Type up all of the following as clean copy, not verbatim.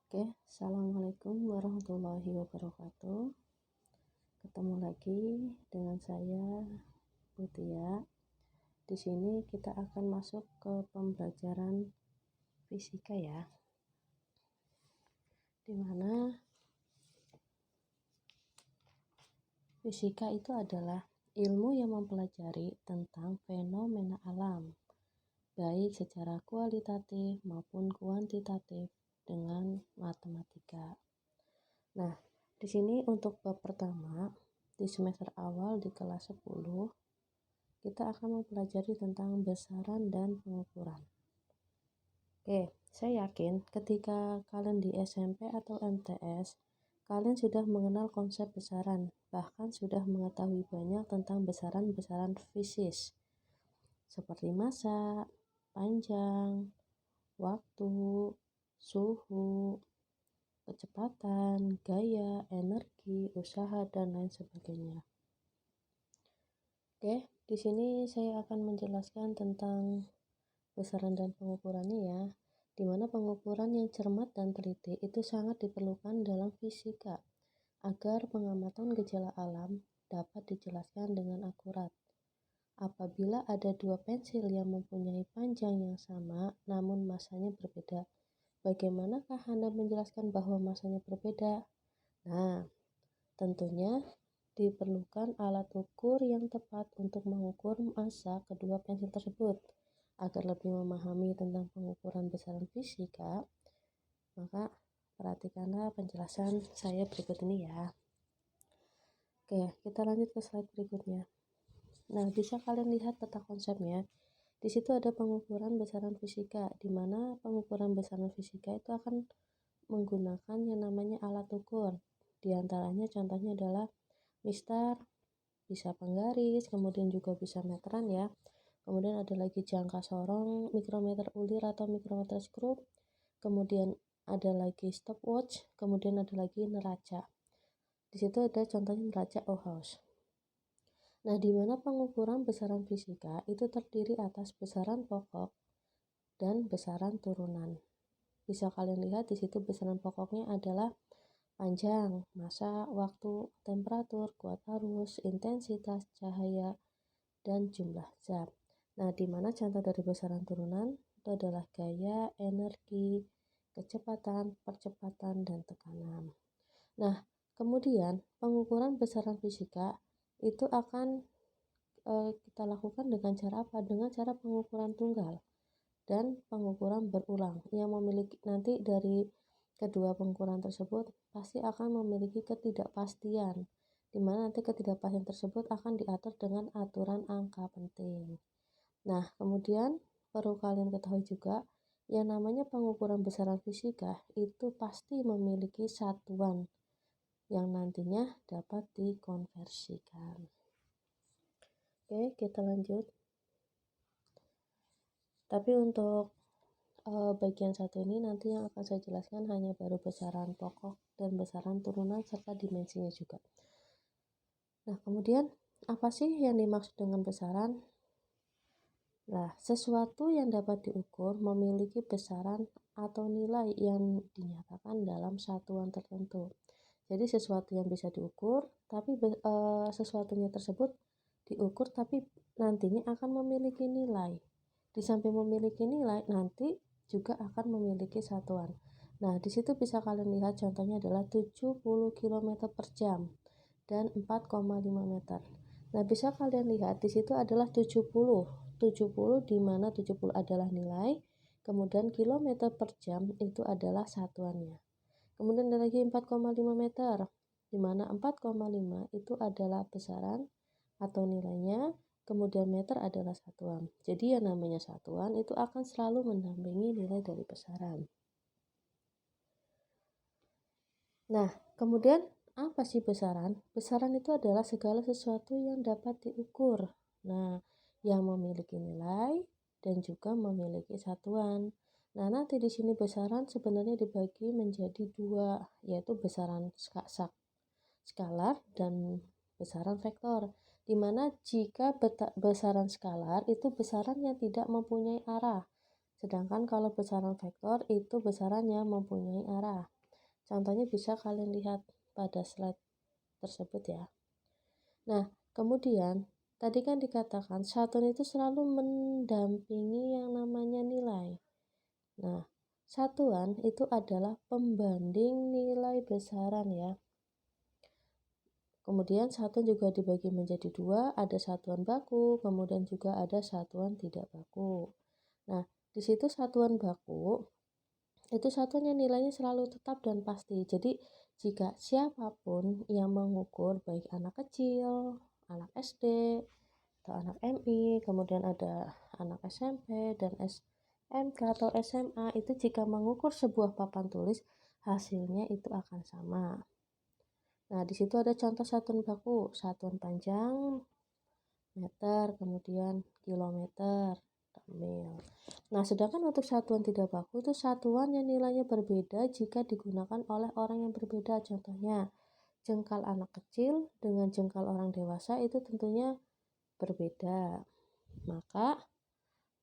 Oke, assalamualaikum warahmatullahi wabarakatuh. Ketemu lagi dengan saya, Mutia. Di sini kita akan masuk ke pembelajaran fisika ya, dimana fisika itu adalah ilmu yang mempelajari tentang fenomena alam, baik secara kualitatif maupun kuantitatif dengan matematika. Nah, di sini untuk bab pertama di semester awal di kelas 10 kita akan mempelajari tentang besaran dan pengukuran. Oke, saya yakin ketika kalian di SMP atau MTS, kalian sudah mengenal konsep besaran, bahkan sudah mengetahui banyak tentang besaran-besaran fisis, seperti massa, panjang, waktu, suhu, kecepatan, gaya, energi, usaha, dan lain sebagainya. Oke, di sini saya akan menjelaskan tentang besaran dan pengukurannya ya, di mana pengukuran yang cermat dan teliti itu sangat diperlukan dalam fisika agar pengamatan gejala alam dapat dijelaskan dengan akurat. Apabila ada dua pensil yang mempunyai panjang yang sama namun massanya berbeda, bagaimanakah Anda menjelaskan bahwa massanya berbeda? Nah, tentunya diperlukan alat ukur yang tepat untuk mengukur massa kedua pensil tersebut. Agar lebih memahami tentang pengukuran besaran fisika, maka perhatikanlah penjelasan saya berikut ini ya. Oke, kita lanjut ke slide berikutnya. Nah, bisa kalian lihat peta konsepnya. Di situ ada pengukuran besaran fisika, di mana pengukuran besaran fisika itu akan menggunakan yang namanya alat ukur. Di antaranya contohnya adalah mistar, bisa penggaris, kemudian juga bisa meteran ya. Kemudian ada lagi jangka sorong, mikrometer ulir atau mikrometer skrup. Kemudian ada lagi stopwatch, kemudian ada lagi neraca. Di situ ada contohnya neraca Ohaus. Nah, di mana pengukuran besaran fisika itu terdiri atas besaran pokok dan besaran turunan. Bisa kalian lihat di situ besaran pokoknya adalah panjang, massa, waktu, temperatur, kuat arus, intensitas cahaya, dan jumlah zat. Nah, di mana contoh dari besaran turunan itu adalah gaya, energi, kecepatan, percepatan, dan tekanan. Nah, kemudian pengukuran besaran fisika itu akan kita lakukan dengan cara apa? Dengan cara pengukuran tunggal dan pengukuran berulang yang memiliki nanti dari kedua pengukuran tersebut pasti akan memiliki ketidakpastian, di mana nanti ketidakpastian tersebut akan diatur dengan aturan angka penting. Nah, kemudian perlu kalian ketahui juga yang namanya pengukuran besaran fisika itu pasti memiliki satuan yang nantinya dapat dikonversikan. Oke, kita lanjut. Tapi untuk bagian satu ini nanti yang akan saya jelaskan hanya baru besaran pokok dan besaran turunan serta dimensinya juga. Nah, kemudian apa sih yang dimaksud dengan besaran? Nah, sesuatu yang dapat diukur memiliki besaran atau nilai yang dinyatakan dalam satuan tertentu. Jadi sesuatu yang bisa diukur, tapi sesuatunya tersebut diukur tapi nantinya akan memiliki nilai. Di samping memiliki nilai, nanti juga akan memiliki satuan. Nah, di situ bisa kalian lihat contohnya adalah 70 km per jam dan 4,5 meter. Nah, bisa kalian lihat di situ adalah 70 di mana 70 adalah nilai, kemudian kilometer per jam itu adalah satuannya. Kemudian ada lagi 4,5 meter, di mana 4,5 itu adalah besaran atau nilainya, kemudian meter adalah satuan. Jadi yang namanya satuan itu akan selalu mendampingi nilai dari besaran. Nah, kemudian apa sih besaran? Besaran itu adalah segala sesuatu yang dapat diukur. Nah, yang memiliki nilai dan juga memiliki satuan. Nah, nanti di sini besaran sebenarnya dibagi menjadi dua, yaitu besaran skalar dan besaran vektor. Di mana jika besaran skalar itu besaran yang tidak mempunyai arah. Sedangkan kalau besaran vektor itu besaran yang mempunyai arah. Contohnya bisa kalian lihat pada slide tersebut ya. Nah, kemudian tadi kan dikatakan satuan itu selalu mendampingi yang namanya nilai. Nah, satuan itu adalah pembanding nilai besaran ya. Kemudian satuan juga dibagi menjadi dua, ada satuan baku, kemudian juga ada satuan tidak baku. Nah, di situ satuan baku itu satuan yang nilainya selalu tetap dan pasti. Jadi, jika siapapun yang mengukur, baik anak kecil, anak SD, atau anak MI, kemudian ada anak SMP dan SMK atau SMA, itu jika mengukur sebuah papan tulis, hasilnya itu akan sama. Nah, di situ ada contoh satuan baku, satuan panjang, meter, kemudian kilometer, mil. Nah, sedangkan untuk satuan tidak baku itu satuan yang nilainya berbeda jika digunakan oleh orang yang berbeda. Contohnya, jengkal anak kecil dengan jengkal orang dewasa itu tentunya berbeda. Maka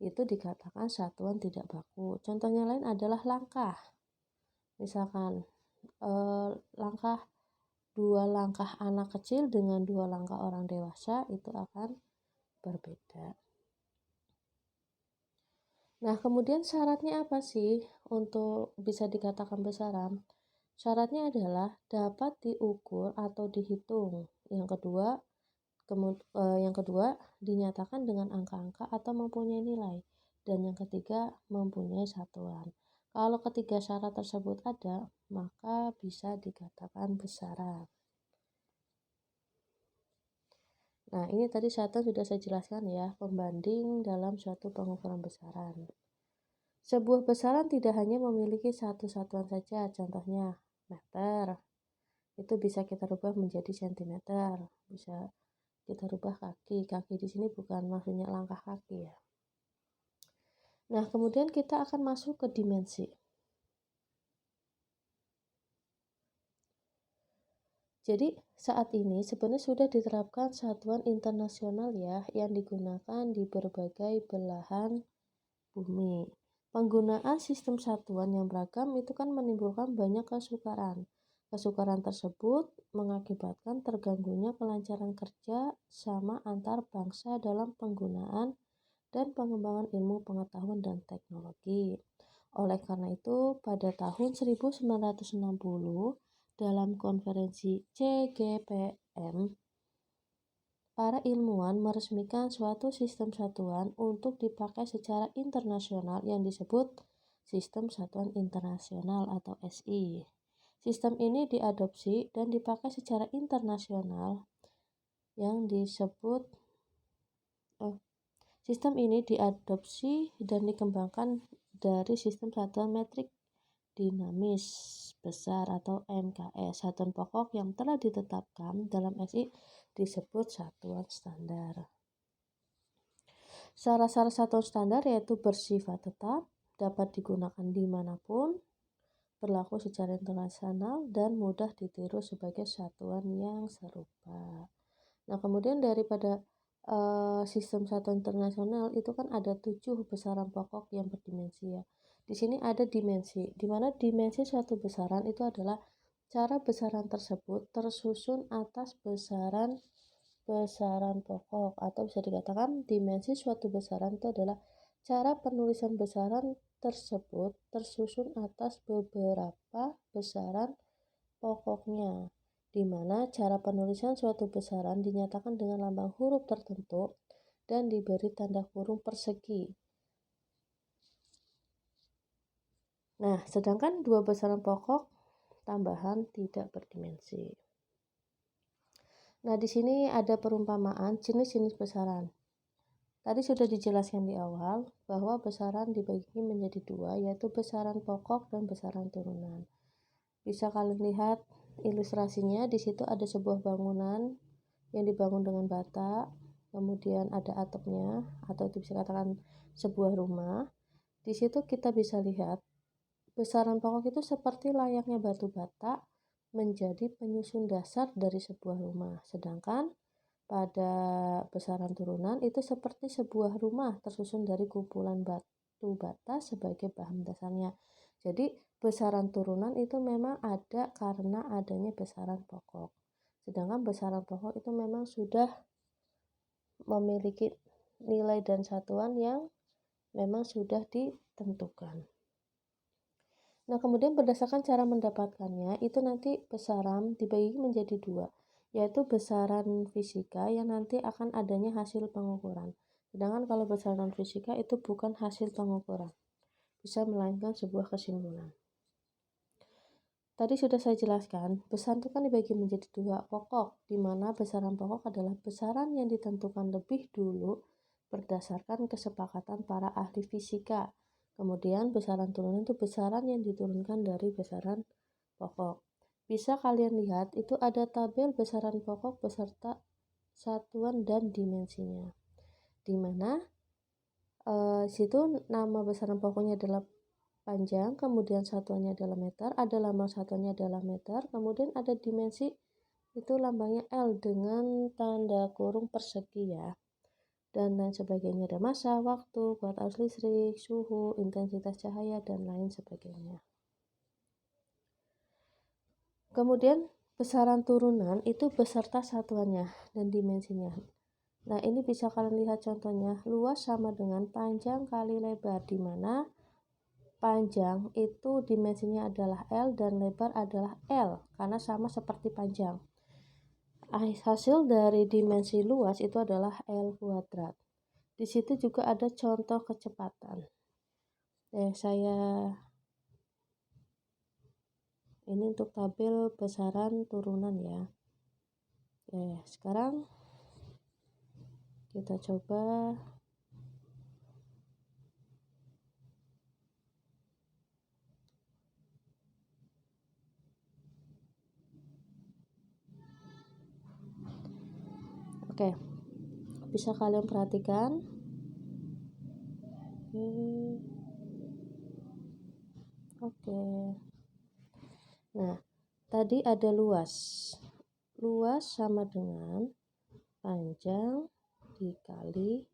itu dikatakan satuan tidak baku. Contohnya lain adalah langkah. Misalkan langkah 2 langkah anak kecil dengan 2 langkah orang dewasa itu akan berbeda. Nah, kemudian syaratnya apa sih untuk bisa dikatakan besaran? Syaratnya adalah dapat diukur atau dihitung. Yang kedua dinyatakan dengan angka-angka atau mempunyai nilai. Dan yang ketiga mempunyai satuan. Kalau ketiga syarat tersebut ada, maka bisa dikatakan besaran. Nah, ini tadi satuan sudah saya jelaskan ya, pembanding dalam suatu pengukuran besaran. Sebuah besaran tidak hanya memiliki satu satuan saja, contohnya meter. Itu bisa kita rubah menjadi sentimeter, bisa kita rubah kaki. Kaki di sini bukan maksudnya langkah kaki ya. Nah, kemudian kita akan masuk ke dimensi. Jadi, saat ini sebenarnya sudah diterapkan satuan internasional ya yang digunakan di berbagai belahan bumi. Penggunaan sistem satuan yang beragam itu kan menimbulkan banyak kesukaran. Kesukaran tersebut mengakibatkan terganggunya kelancaran kerja sama antar bangsa dalam penggunaan dan pengembangan ilmu pengetahuan dan teknologi. Oleh karena itu, pada tahun 1960 dalam konferensi CGPM, para ilmuwan meresmikan suatu sistem satuan untuk dipakai secara internasional yang disebut Sistem Satuan Internasional atau SI. Sistem ini diadopsi dan dipakai secara internasional yang disebut Sistem ini diadopsi dan dikembangkan dari sistem satuan metrik dinamis besar atau MKS. Satuan pokok yang telah ditetapkan dalam SI disebut satuan standar. Syarat-syarat satuan standar yaitu bersifat tetap, dapat digunakan dimanapun, berlaku secara internasional, dan mudah ditiru sebagai satuan yang serupa. Nah, kemudian daripada sistem satuan internasional itu kan ada 7 besaran pokok yang berdimensi ya. Di sini ada dimensi, di mana dimensi suatu besaran itu adalah cara besaran tersebut tersusun atas besaran pokok, atau bisa dikatakan dimensi suatu besaran itu adalah cara penulisan besaran tersebut tersusun atas beberapa besaran pokoknya, di mana cara penulisan suatu besaran dinyatakan dengan lambang huruf tertentu dan diberi tanda kurung persegi. Nah, sedangkan 2 besaran pokok tambahan tidak berdimensi. Nah, di sini ada perumpamaan jenis-jenis besaran. Tadi sudah dijelaskan di awal bahwa besaran dibagi menjadi 2, yaitu besaran pokok dan besaran turunan. Bisa kalian lihat ilustrasinya, di situ ada sebuah bangunan yang dibangun dengan bata, kemudian ada atapnya atau itu bisa dikatakan sebuah rumah. Di situ kita bisa lihat besaran pokok itu seperti layaknya batu bata menjadi penyusun dasar dari sebuah rumah. Sedangkan pada besaran turunan itu seperti sebuah rumah tersusun dari kumpulan batu bata sebagai bahan dasarnya. Jadi besaran turunan itu memang ada karena adanya besaran pokok. Sedangkan besaran pokok itu memang sudah memiliki nilai dan satuan yang memang sudah ditentukan. Nah, kemudian berdasarkan cara mendapatkannya, itu nanti besaran dibagi menjadi dua, yaitu besaran fisika yang nanti akan adanya hasil pengukuran. Sedangkan kalau besaran fisika itu bukan hasil pengukuran, bisa melainkan sebuah kesimpulan. Tadi sudah saya jelaskan, besaran itu kan dibagi menjadi dua pokok, di mana besaran pokok adalah besaran yang ditentukan lebih dulu berdasarkan kesepakatan para ahli fisika. Kemudian besaran turunan itu besaran yang diturunkan dari besaran pokok. Bisa kalian lihat itu ada tabel besaran pokok beserta satuan dan dimensinya. Di mana situ nama besaran pokoknya adalah panjang, kemudian satuannya adalah meter, ada lambang satuannya adalah meter, kemudian ada dimensi itu lambangnya L dengan tanda kurung persegi ya. Dan lain sebagainya, ada massa, waktu, kuat arus listrik, suhu, intensitas cahaya, dan lain sebagainya. Kemudian besaran turunan itu beserta satuannya dan dimensinya. Nah, ini bisa kalian lihat contohnya, luas sama dengan panjang kali lebar, di mana panjang itu dimensinya adalah L dan lebar adalah L, karena sama seperti panjang. Hasil dari dimensi luas itu adalah L kuadrat. Di situ juga ada contoh kecepatan. Saya ini untuk tabel besaran turunan ya. Sekarang kita coba bisa kalian perhatikan. Nah, tadi ada luas. Luas sama dengan panjang dikali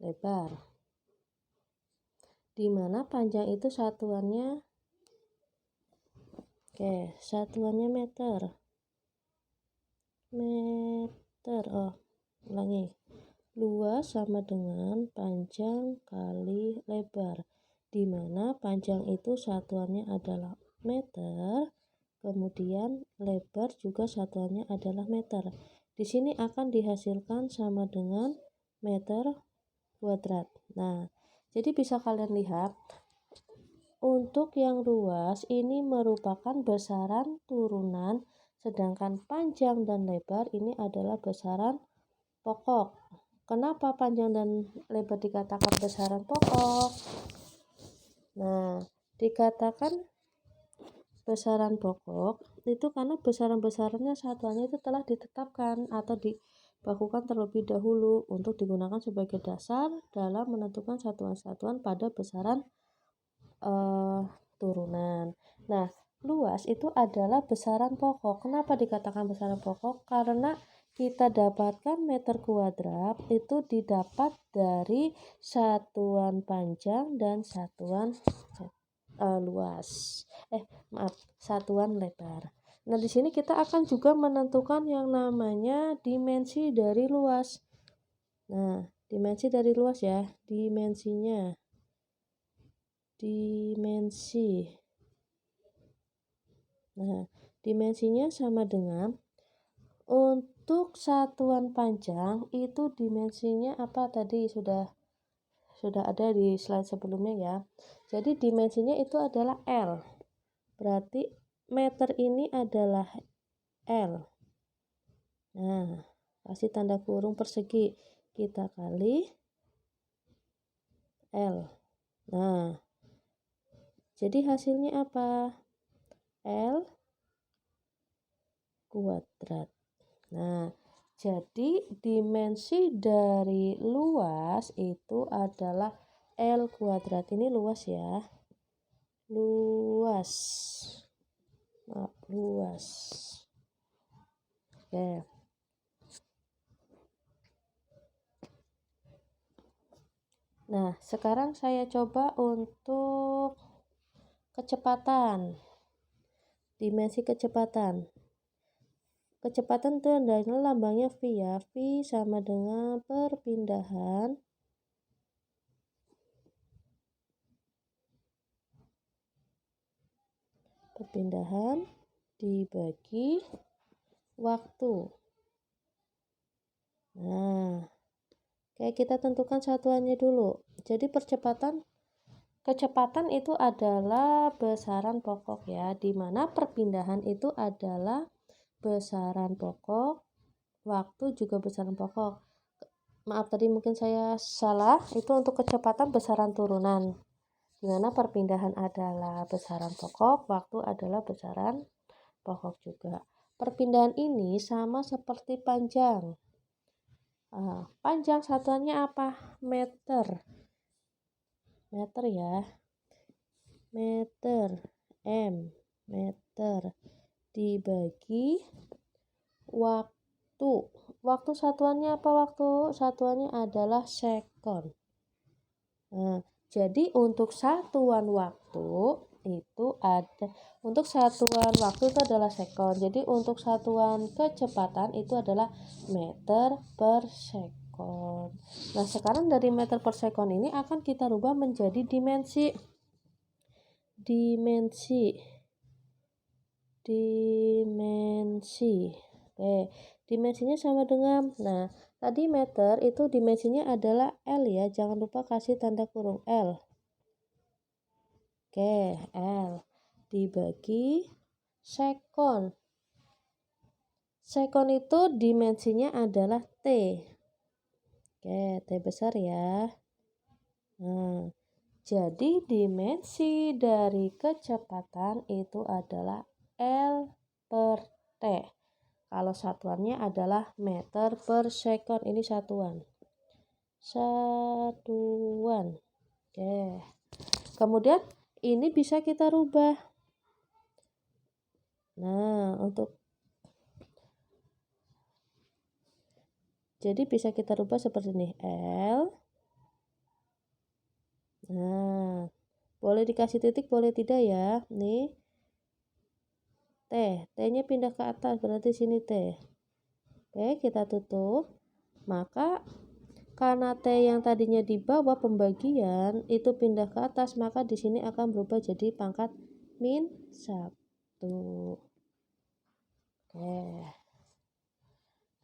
lebar. Di mana panjang itu satuannya satuannya meter. Ulangi. Luas sama dengan panjang kali lebar, di mana panjang itu satuannya adalah meter, kemudian lebar juga satuannya adalah meter. Di sini akan dihasilkan sama dengan meter kuadrat. Nah, jadi bisa kalian lihat untuk yang luas ini merupakan besaran turunan, sedangkan panjang dan lebar ini adalah besaran pokok. Kenapa panjang dan lebar dikatakan besaran pokok? Nah, dikatakan besaran pokok itu karena besaran-besarannya satuannya itu telah ditetapkan atau dibakukan terlebih dahulu untuk digunakan sebagai dasar dalam menentukan satuan-satuan pada besaran turunan. Nah, luas itu adalah besaran pokok. Kenapa dikatakan besaran pokok? Karena kita dapatkan meter kuadrat itu didapat dari satuan panjang dan satuan satuan lebar. Nah, di sini kita akan juga menentukan yang namanya dimensi dari luas. Nah, dimensi dari luas ya, dimensinya. Nah, dimensinya sama dengan untuk satuan panjang itu dimensinya apa tadi sudah ada di slide sebelumnya ya. Jadi dimensinya itu adalah L. Berarti meter ini adalah L. Nah, kasih tanda kurung persegi, kita kali L. Nah, jadi hasilnya apa? L kuadrat. Nah, jadi dimensi dari luas itu adalah L kuadrat. Ini luas ya. Luas. Oke. Nah, sekarang saya coba untuk Kecepatan. Dimensi kecepatan. Kecepatan itu adalah lambangnya V ya. V sama dengan perpindahan dibagi waktu. Nah, kayak kita tentukan satuannya dulu. Jadi kecepatan itu adalah besaran pokok ya, di mana perpindahan itu adalah besaran pokok, waktu juga besaran pokok. Maaf tadi mungkin saya salah, itu untuk kecepatan besaran turunan, di mana perpindahan adalah besaran pokok, waktu adalah besaran pokok juga. Perpindahan ini sama seperti panjang. Panjang satuannya apa? Meter. Meter ya. Meter. Meter dibagi waktu. Waktu satuannya apa waktu? Satuannya adalah sekon. Nah, jadi untuk satuan waktu itu adalah sekon. Jadi untuk satuan kecepatan itu adalah meter per sekon. Nah, sekarang dari meter per sekon ini akan kita rubah menjadi dimensi. Oke, dimensinya sama dengan, nah tadi meter itu dimensinya adalah L ya, jangan lupa kasih tanda kurung L. Oke, L dibagi sekon. Sekon itu dimensinya adalah T. Oke, T besar ya. Nah, jadi dimensi dari kecepatan itu adalah L per T. Kalau satuannya adalah meter per sekon, ini satuan. Oke. Kemudian ini bisa kita rubah. Nah, jadi bisa kita rubah seperti ini. L. Nah, boleh dikasih titik, boleh tidak ya. Nih. T-nya pindah ke atas, berarti sini T. Oke, kita tutup. Maka karena T yang tadinya di bawah pembagian itu pindah ke atas, maka di sini akan berubah jadi pangkat -1. Oke.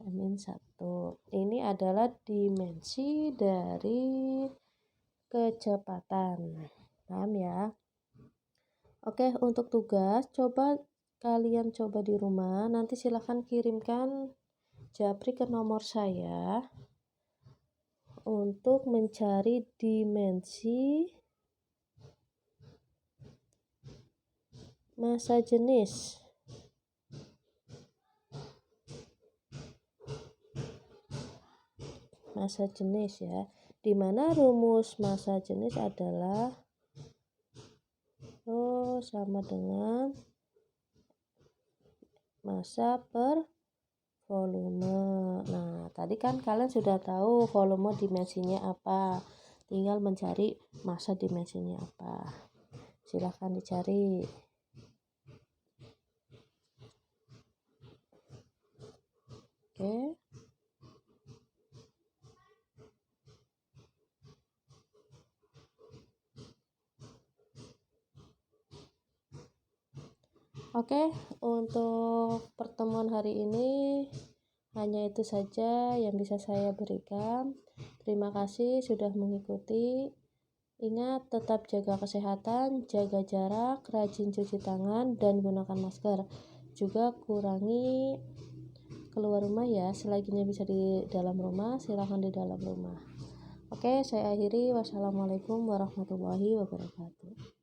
-1. Ini adalah dimensi dari kecepatan. Paham ya? Oke, untuk tugas kalian coba di rumah, nanti silahkan kirimkan japri ke nomor saya untuk mencari dimensi massa jenis. Massa jenis ya, dimana rumus massa jenis adalah sama dengan massa per volume. Nah, tadi kan kalian sudah tahu volume dimensinya apa, tinggal mencari massa dimensinya apa. Silahkan dicari. Oke. Oke, untuk pertemuan hari ini hanya itu saja yang bisa saya berikan. Terima kasih sudah mengikuti. Ingat, tetap jaga kesehatan, jaga jarak, rajin cuci tangan, dan gunakan masker. Juga kurangi keluar rumah ya, selaginya bisa di dalam rumah, silakan di dalam rumah. Oke, saya akhiri. Wassalamualaikum warahmatullahi wabarakatuh.